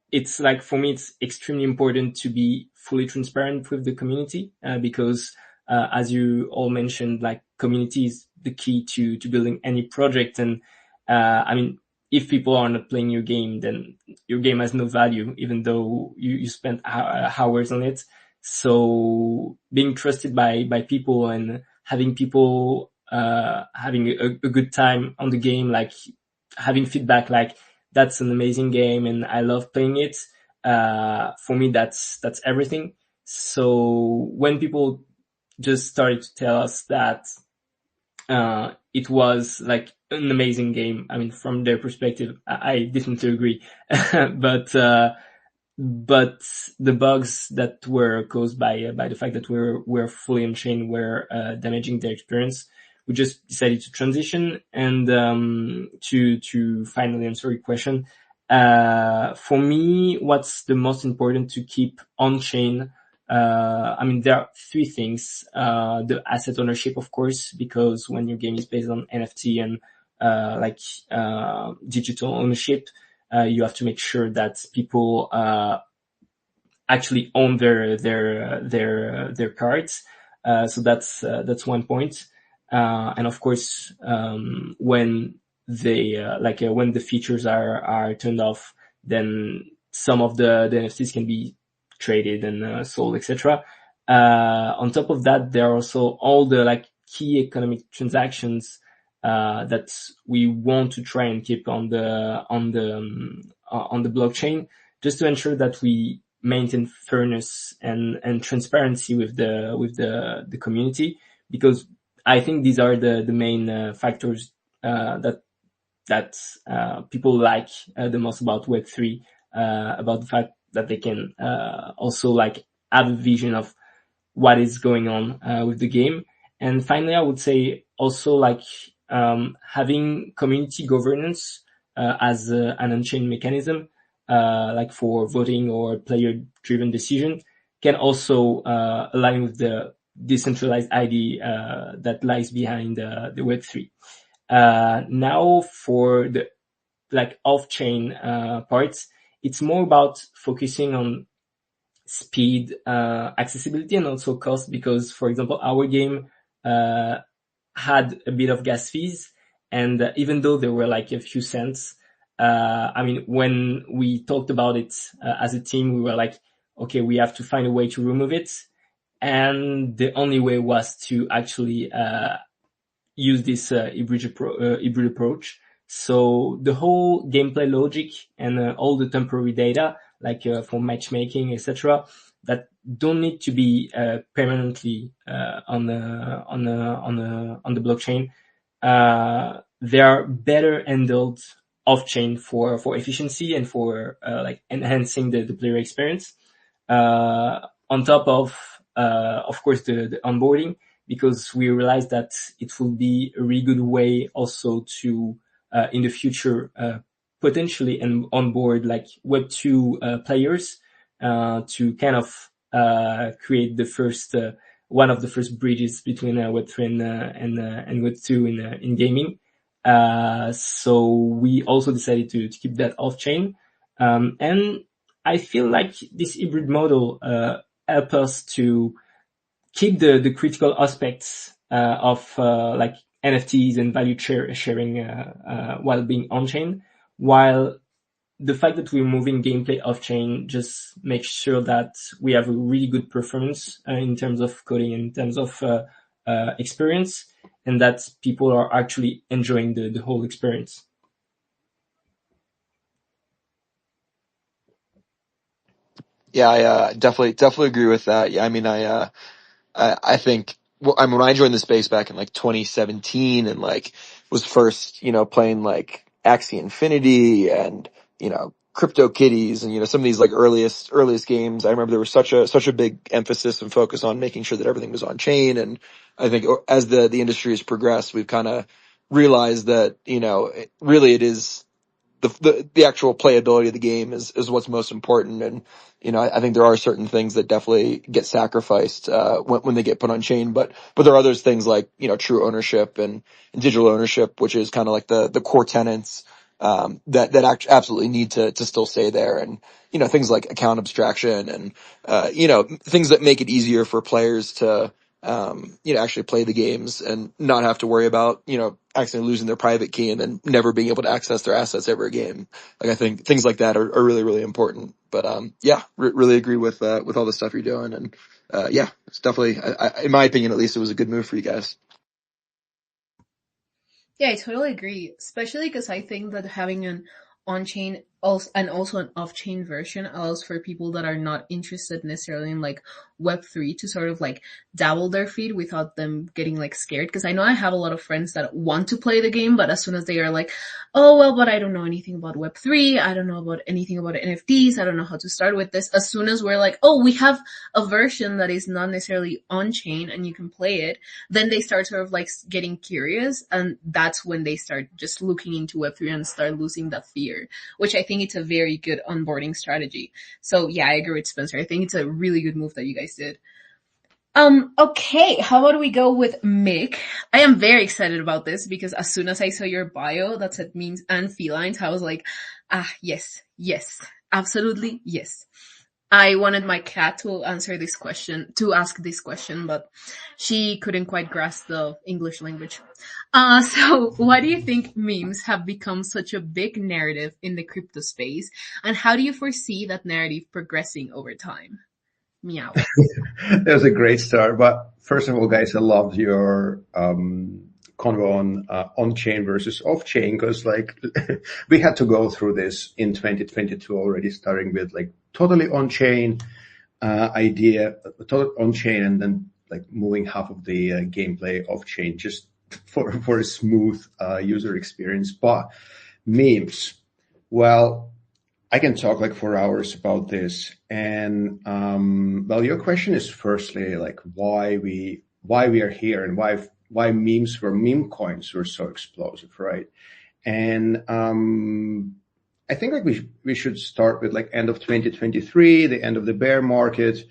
it's like, for me, it's extremely important to be fully transparent with the community, because as you all mentioned, like, community is the key to building any project. And I mean, if people are not playing your game, then your game has no value, even though you spent hours on it. So being trusted by people and having people having a good time on the game, like having feedback like, that's an amazing game and I love playing it. For me, that's everything. So when people just started to tell us that it was like an amazing game, I mean, from their perspective, I definitely agree. but but the bugs that were caused by the fact that we're fully on chain were damaging their experience. We just decided to transition, and to finally answer your question. For me, what's the most important to keep on chain? I mean, there are three things. The asset ownership, of course, because when your game is based on NFT and like digital ownership, you have to make sure that people actually own their cards. So that's one point. And of course, when they when the features are turned off, then some of the NFTs can be traded and sold, etc. On top of that, there are also all the like key economic transactions that we want to try and keep on the blockchain, just to ensure that we maintain fairness and transparency with the community, because I think these are the main factors that people like the most about Web3, about the fact that they can also like have a vision of what is going on with the game. And finally, I would say also like having community governance as an on-chain mechanism, like for voting or player-driven decision, can also align with the decentralized idea that lies behind the Web3. Now for the like off-chain parts, it's more about focusing on speed, accessibility, and also cost, because, for example, our game had a bit of gas fees, and even though there were like a few cents, I mean, when we talked about it as a team, we were like, okay, we have to find a way to remove it. and the only way was to actually use this hybrid approach. So the whole gameplay logic and all the temporary data, like for matchmaking, etc., that don't need to be permanently on the blockchain. They are better handled off-chain for efficiency and for like enhancing the player experience. On top of course, the onboarding, because we realized that it will be a really good way also to in the future potentially onboard like Web2 players to kind of create the first one of the first bridges between Web3 and Web2 in gaming. So we also decided to keep that off chain, and I feel like this hybrid model help us to keep the critical aspects of like NFTs and value sharing while being on chain, while the fact that we're moving gameplay off chain just makes sure that we have a really good performance in terms of coding, in terms of experience, and that people are actually enjoying the whole experience. Yeah, I definitely agree with that. Yeah, I mean, I think, well, I mean, when I joined the space back in like 2017 and like was first, playing like Axie Infinity and, Crypto Kitties and, some of these like earliest games. I remember there was such a big emphasis and focus on making sure that everything was on chain. And I think as the industry has progressed, we've kind of realized that, really it is the actual playability of the game is what's most important. And, I think there are certain things that definitely get sacrificed, when they get put on chain, but there are others things like, true ownership and digital ownership, which is kind of like the core tenets, that absolutely need to still stay there. And, things like account abstraction and, things that make it easier for players to, actually play the games and not have to worry about, accidentally losing their private key and then never being able to access their assets ever again. Like I think things like that are really, really important. But, yeah, really agree with all the stuff you're doing. And, yeah, it's definitely, in my opinion, at least it was a good move for you guys. Yeah, I totally agree. Especially because I think that having an on-chain and also an off-chain version allows for people that are not interested necessarily in like Web3 to sort of like dabble their feet without them getting like scared. Because I know I have a lot of friends that want to play the game, but as soon as they are like, oh, well, but I don't know anything about Web3. I don't know about anything about NFTs. I don't know how to start with this. As soon as we're like, oh, we have a version that is not necessarily on-chain and you can play it, then they start sort of like getting curious, and that's when they start just looking into Web3 and start losing that fear, which I think it's a very good onboarding strategy. So yeah, I agree with Spencer. I think it's a really good move that you guys did. Okay, how about we go with Mick? I am very excited about this because as soon as I saw your bio that said memes and felines, I was like, yes, absolutely yes. I wanted my cat to ask this question, but she couldn't quite grasp the English language. So why do you think memes have become such a big narrative in the crypto space? And how do you foresee that narrative progressing over time? Meow. That was a great start. But first of all, guys, I loved your convo on chain versus off chain, because like we had to go through this in 2022 already, starting with like totally on chain idea, totally on chain, and then like moving half of the gameplay off chain just for a smooth user experience. But memes, well, I can talk like for hours about this. And well, your question is firstly like why we are here and why meme coins were so explosive, right? And I think like we should start with like end of 2023, the end of the bear market,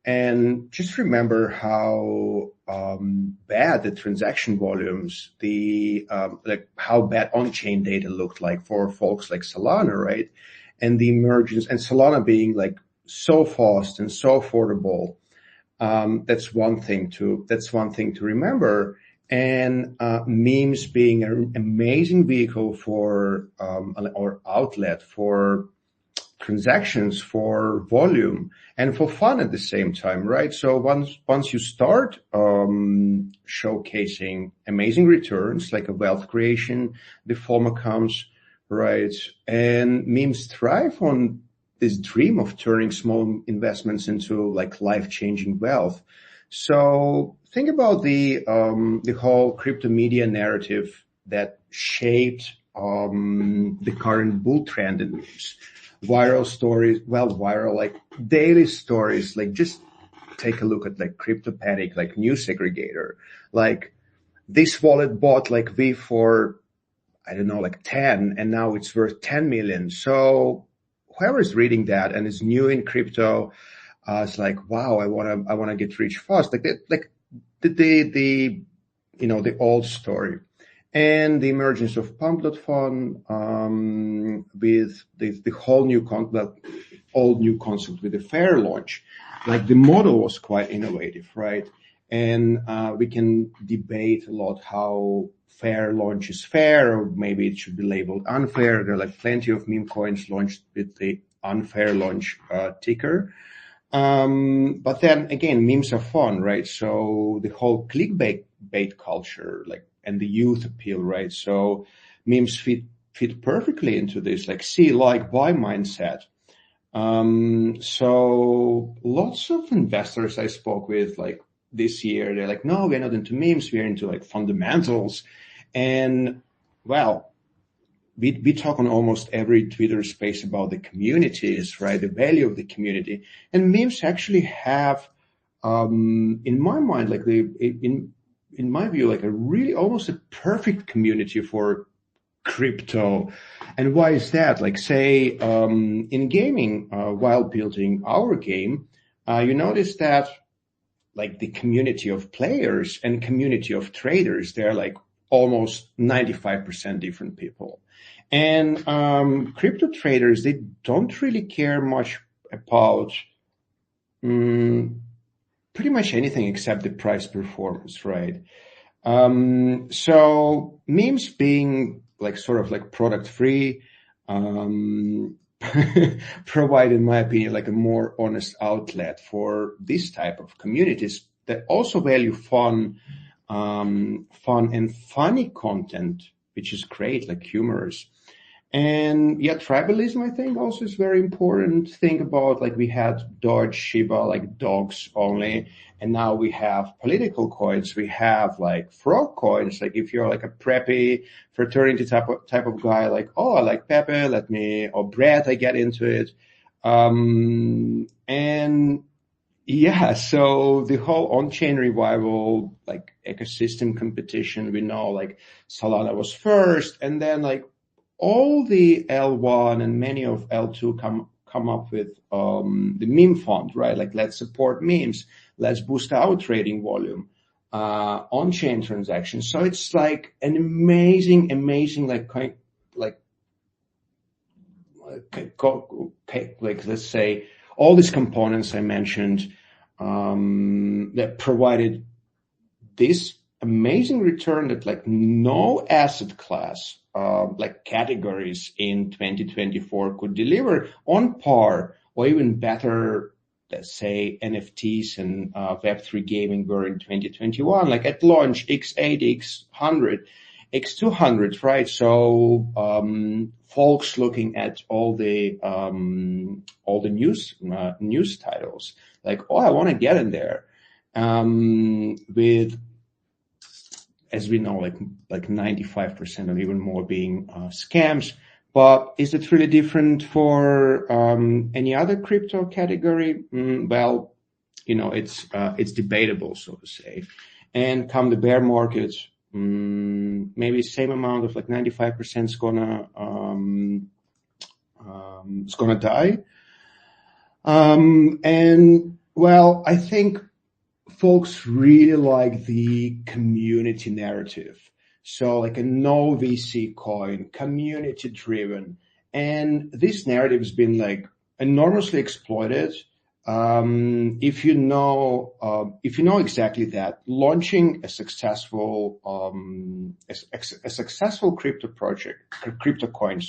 and just remember how bad the transaction volumes, like how bad on-chain data looked like for folks like Solana, right? And the emergence, and Solana being like so fast and so affordable. That's one thing to remember. And memes being an amazing vehicle for or outlet for transactions, for volume, and for fun at the same time, right? So once you start showcasing amazing returns, like a wealth creation, the FOMO comes, right? And memes thrive on this dream of turning small investments into like life-changing wealth. So think about the whole crypto media narrative that shaped the current bull trend in memes. Viral stories, like daily stories, like just take a look at like Crypto Panic, like news aggregator, like this wallet bought like V for, I don't know, like 10, and now it's worth 10 million. So whoever's reading that and is new in crypto, it's like, wow, I wanna get rich fast. Like the old story. And the emergence of Pump.fun, with the whole new old new concept with the fair launch. Like the model was quite innovative, right? And we can debate a lot how fair launch is fair, or maybe it should be labeled unfair. There are like plenty of meme coins launched with the unfair launch ticker. But then again, memes are fun, right? So the whole clickbait culture, like, and the youth appeal, right? So memes fit perfectly into this, like, see, like, buy mindset. So lots of investors I spoke with, like, this year, they're like, no, we're not into memes, we're into like fundamentals. And well, we talk on almost every Twitter space about the communities, right? The value of the community. And memes actually have, in my mind, like in my view, like a really almost a perfect community for crypto. And why is that? Like, say, in gaming, while building our game, you notice that like the community of players and community of traders, they're like almost 95% different people. And crypto traders, they don't really care much about pretty much anything except the price performance, right? So memes being like sort of like product free, provide, in my opinion, like a more honest outlet for this type of communities that also value fun and funny content, which is great, like humorous. And yeah, tribalism, I think, also is very important. Think about, like, we had Doge, Shiba, like dogs only, and now we have political coins. We have like frog coins. Like if you're like a preppy fraternity type of guy, like, oh, I like Pepe, or Brett, I get into it. And yeah, so the whole on-chain revival, like ecosystem competition, we know like Solana was first, and then like all the L1 and many of L2 come up with the meme fund, right? Like, let's support memes, let's boost our trading volume, on-chain transactions. So it's like an amazing, like let's say all these components I mentioned, that provided this amazing return that like no asset class, like categories in 2024 could deliver on par, or even better, let's say NFTs and Web3 gaming were in 2021, like at launch, X80, X100, X200, right? So folks looking at all the news titles, like, oh, I want to get in there, with, as we know, like 95% or even more being scams. But is it really different for any other crypto category? Well, it's debatable, so to say. And come the bear market, maybe same amount of like 95% is gonna die. And well, I think folks really like the community narrative. So like a no VC coin, community driven. And this narrative has been like enormously exploited. If you know exactly that, launching a successful crypto project, crypto coin,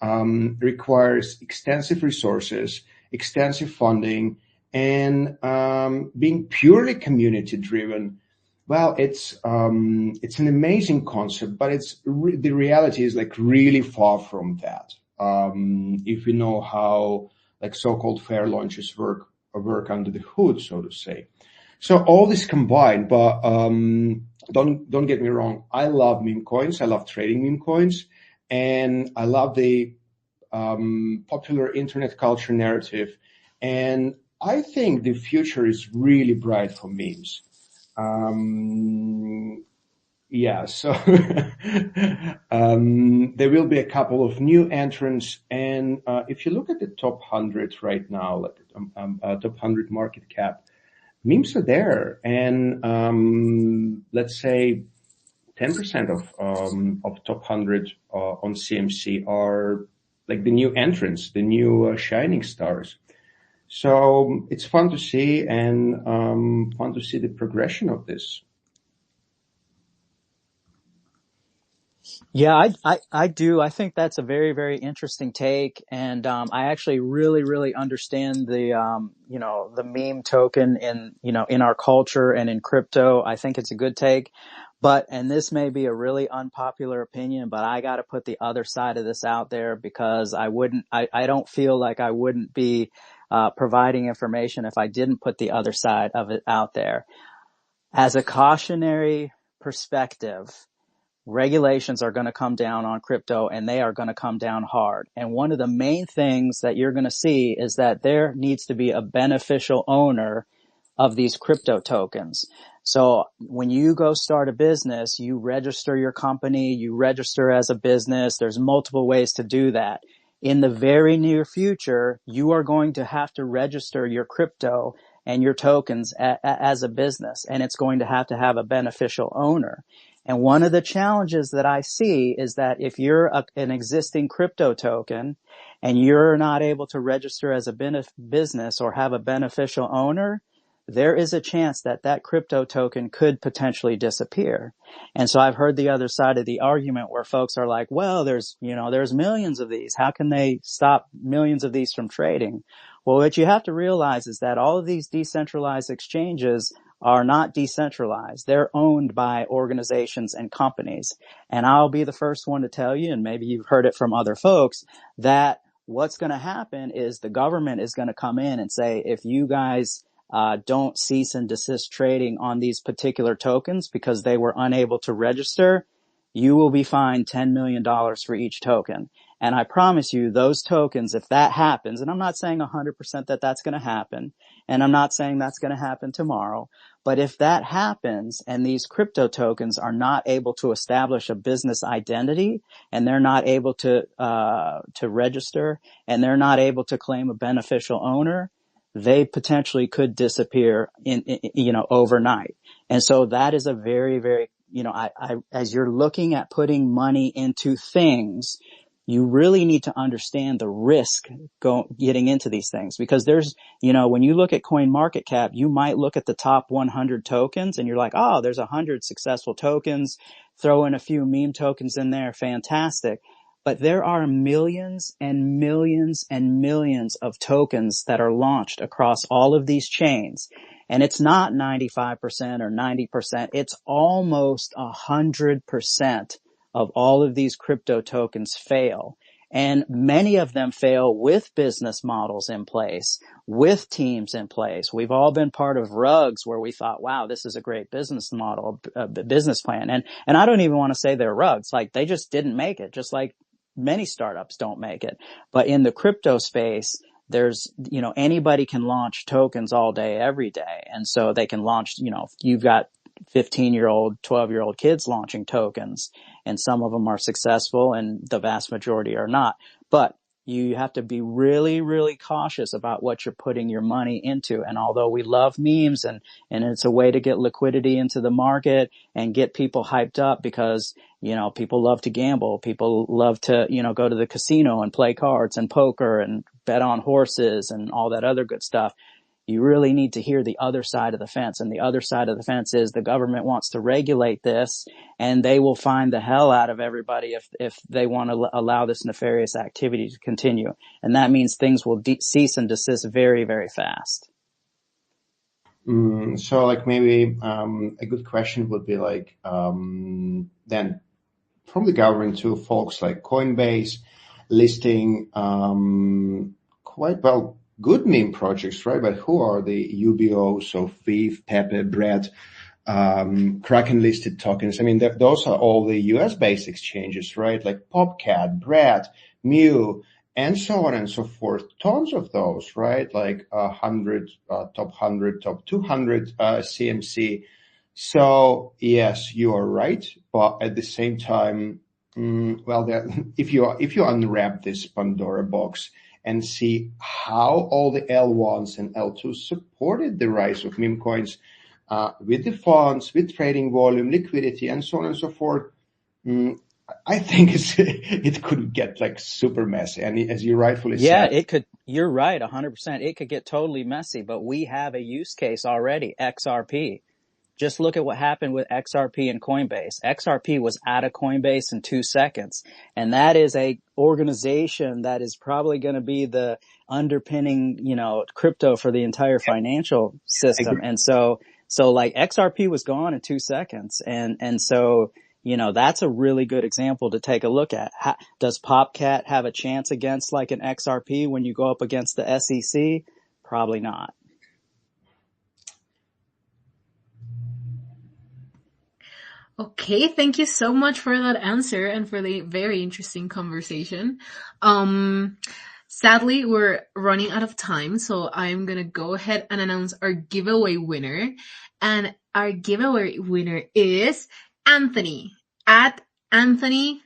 requires extensive resources, extensive funding, and being purely community driven. Well, it's an amazing concept, but the reality is like really far from that. If we know how like so-called fair launches work under the hood, so to say. So all this combined, but don't get me wrong. I love meme coins. I love trading meme coins, and I love the popular internet culture narrative. And I think the future is really bright for memes. Yeah, so there will be a couple of new entrants, and if you look at the top 100 right now, like top 100 market cap, memes are there, and let's say 10% of top 100 on CMC are like the new entrants, the new shining stars. So it's fun to see, and fun to see the progression of this. Yeah, I do. I think that's a very, very interesting take. And, I actually really understand the, the meme token in our culture and in crypto. I think it's a good take. But, and this may be a really unpopular opinion, but I got to put the other side of this out there because I don't feel like I wouldn't be, providing information if I didn't put the other side of it out there. As a cautionary perspective, regulations are going to come down on crypto, and they are going to come down hard. And one of the main things that you're going to see is that there needs to be a beneficial owner of these crypto tokens. So when you go start a business, you register your company, you register as a business. There's multiple ways to do that. In the very near future, you are going to have to register your crypto and your tokens as a business, and it's going to have a beneficial owner. And one of the challenges that I see is that if you're an existing crypto token and you're not able to register as a business or have a beneficial owner, there is a chance that that crypto token could potentially disappear. And so I've heard the other side of the argument where folks are like, well, there's millions of these. How can they stop millions of these from trading? Well, what you have to realize is that all of these decentralized exchanges are not decentralized. They're owned by organizations and companies. And I'll be the first one to tell you, and maybe you've heard it from other folks, that what's going to happen is the government is going to come in and say, if you guys don't cease and desist trading on these particular tokens because they were unable to register, you will be fined $10 million for each token. And I promise you, those tokens, if that happens, and I'm not saying 100% that that's going to happen, and I'm not saying that's going to happen tomorrow, but if that happens and these crypto tokens are not able to establish a business identity, and they're not able to register, and they're not able to claim a beneficial owner, they potentially could disappear overnight. And so that is a very, very, as you're looking at putting money into things, you really need to understand the risk getting into these things, because there's, when you look at coin market cap, you might look at the top 100 tokens and you're like, oh, there's 100 successful tokens, throw in a few meme tokens in there. Fantastic. But there are millions and millions and millions of tokens that are launched across all of these chains. And it's not 95% or 90%. It's almost 100% of all of these crypto tokens fail. And many of them fail with business models in place, with teams in place. We've all been part of rugs where we thought, wow, this is a great business model, business plan. And I don't even want to say they're rugs. Like, they just didn't make it, just like many startups don't make it. But in the crypto space, there's, anybody can launch tokens all day, every day. And so they can launch, you've got 15-year-old, 12-year-old kids launching tokens, and some of them are successful and the vast majority are not. But you have to be really, really cautious about what you're putting your money into. And although we love memes and it's a way to get liquidity into the market and get people hyped up because, people love to gamble. People love to, go to the casino and play cards and poker and bet on horses and all that other good stuff. you really need to hear the other side of the fence. And the other side of the fence is the government wants to regulate this, and they will fine the hell out of everybody if they want to allow this nefarious activity to continue. And that means things will cease and desist very, very fast. So like maybe a good question would be like then from the government to folks like Coinbase listing quite well good meme projects, right? But who are the UBO, so Thief, Pepe, Bread, Kraken listed tokens? I mean, those are all the US based exchanges, right? Like Popcat, Bread, Mew, and so on and so forth. Tons of those, right? Like 100, top 100, top 200 CMC. So yes, you are right, but at the same time, well, if you unwrap this Pandora box and see how all the L1s and L2s supported the rise of meme coins, with the funds, with trading volume, liquidity, and so on and so forth, I think it could get like super messy. And as you rightfully said, it could. You're right, 100%. It could get totally messy, but we have a use case already, XRP. Just look at what happened with XRP and Coinbase. XRP was out of Coinbase in 2 seconds. And that is a organization that is probably going to be the underpinning, crypto for the entire financial system. And so like XRP was gone in 2 seconds. And so, that's a really good example to take a look at. Does Popcat have a chance against like an XRP when you go up against the SEC? Probably not. Okay, thank you so much for that answer and for the very interesting conversation. Sadly, we're running out of time, so I'm gonna go ahead and announce our giveaway winner. And our giveaway winner is Anthony at Anthony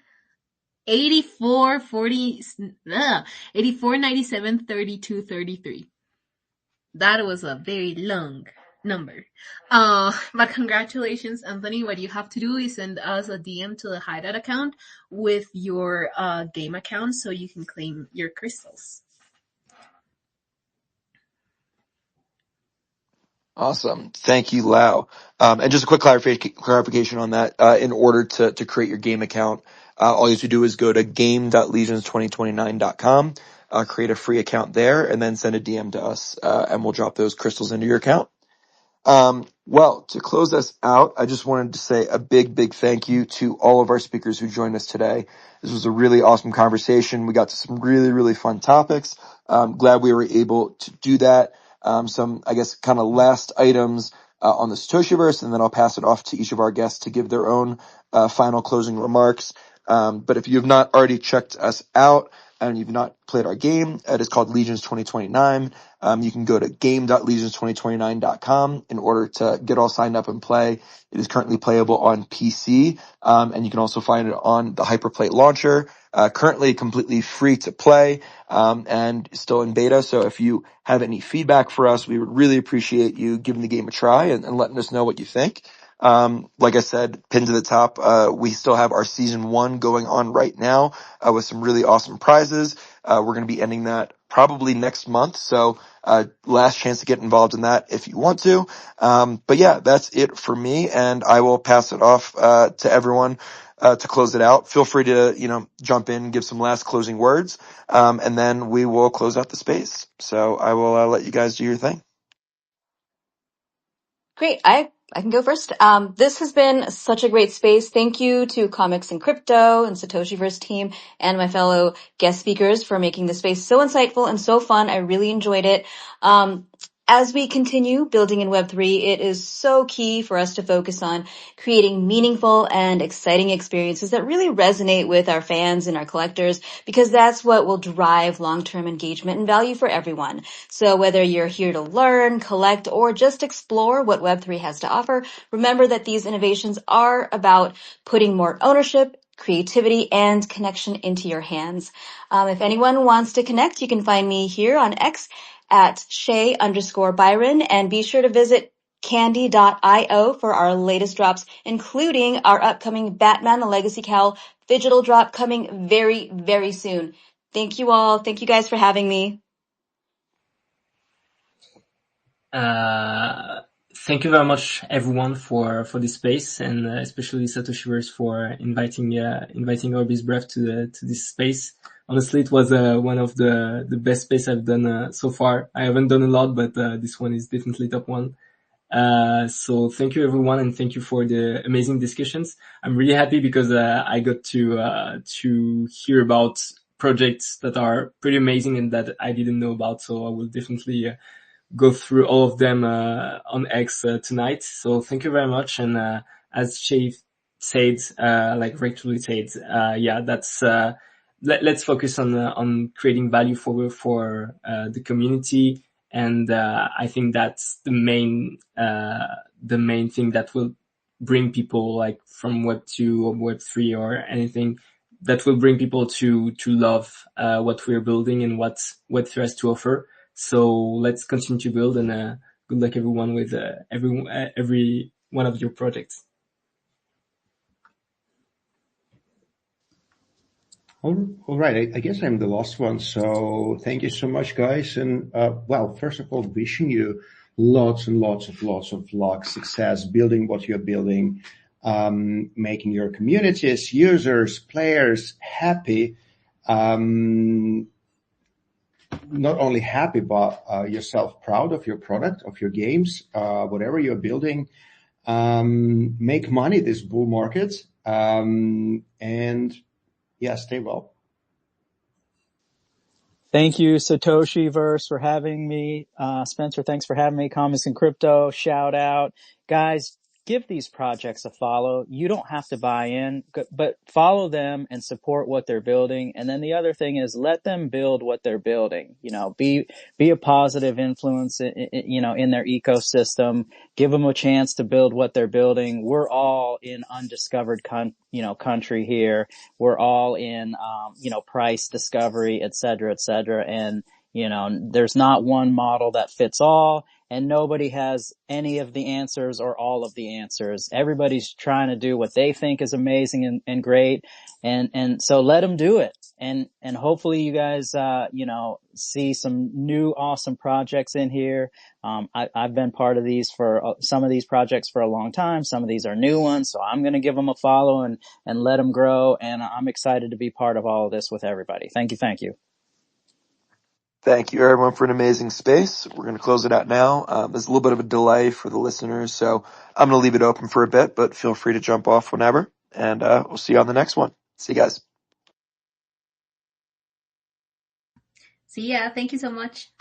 84973233. That was a very long number. But congratulations, Anthony. What you have to do is send us a DM to the Hideout account with your game account so you can claim your crystals. Awesome. Thank you, Lau. And just a quick clarification on that. In order to create your game account, all you have to do is go to game.legions2029.com, create a free account there, and then send a DM to us, and we'll drop those crystals into your account. Well, to close us out, I just wanted to say a big thank you to all of our speakers who joined us today. This was a really awesome conversation. We got to some really fun topics. Glad we were able to do that. Some, I guess, kind of last items on the Satoshiverse, and then I'll pass it off to each of our guests to give their own final closing remarks. But if you have not already checked us out and you've not played our game, it is called Legions 2029. You can go to game.legions2029.com in order to get all signed up and play. It is currently playable on PC, and you can also find it on the Hyperplate launcher. Currently completely free to play, and still in beta. So if you have any feedback for us, we would really appreciate you giving the game a try and letting us know what you think. Like I said, pinned to the top, we still have our season 1 going on right now, with some really awesome prizes. We're going to be ending that probably next month. So, last chance to get involved in that if you want to. But yeah, that's it for me, and I will pass it off, to everyone, to close it out. Feel free to, jump in, give some last closing words, and then we will close out the space. So I will let you guys do your thing. Great. I can go first. This has been such a great space. Thank you to Comics and Crypto and Satoshiverse team and my fellow guest speakers for making this space so insightful and so fun. I really enjoyed it. As we continue building in Web3, it is so key for us to focus on creating meaningful and exciting experiences that really resonate with our fans and our collectors, because that's what will drive long-term engagement and value for everyone. So whether you're here to learn, collect, or just explore what Web3 has to offer, remember that these innovations are about putting more ownership, creativity, and connection into your hands. If anyone wants to connect, you can find me here on X at Shay_Byron, and be sure to visit candy.io for our latest drops, including our upcoming Batman the Legacy Cowl digital drop coming very soon. Thank you all. Thank you guys for having me. Thank you very much, everyone, for this space, and especially Satoshiverse for inviting Orbis Breath to this space. Honestly, it was one of the best space I've done so far. I haven't done a lot, but this one is definitely top one. So thank you, everyone, and thank you for the amazing discussions. I'm really happy because I got to hear about projects that are pretty amazing and that I didn't know about. So I will definitely go through all of them on X tonight. So thank you very much. And as Shay said, like rightfully said, yeah, that's let's focus on creating value for the community. And I think that's the main thing that will bring people like from Web2 or Web3 or anything that will bring people to love what we're building and what Web3 has to offer. So let's continue to build, and good luck everyone with every one of your projects. All right, I guess I'm the last one. So thank you so much, guys. And well, first of all, wishing you lots and lots of luck, success, building what you're building, making your communities, users, players happy. Not only happy, but yourself proud of your product, of your games, whatever you're building. Make money this bull market, and yeah, stay well. Thank you, Satoshiverse, for having me. Spencer, thanks for having me. Comics and Crypto, shout out. Guys, give these projects a follow. You don't have to buy in, but follow them and support what they're building. And then the other thing is let them build what they're building. You know, be a positive influence, in their ecosystem. Give them a chance to build what they're building. We're all in undiscovered country here. We're all in, price discovery, et cetera, et cetera. And, there's not one model that fits all, and nobody has any of the answers or all of the answers. Everybody's trying to do what they think is amazing and great. And so let them do it. And hopefully you guys, see some new awesome projects in here. I've been part of these for some of these projects for a long time. Some of these are new ones. So I'm going to give them a follow and let them grow. And I'm excited to be part of all of this with everybody. Thank you. Thank you. Thank you, everyone, for an amazing space. We're going to close it out now. There's a little bit of a delay for the listeners, so I'm going to leave it open for a bit, but feel free to jump off whenever, and we'll see you on the next one. See you guys. See ya. Thank you so much.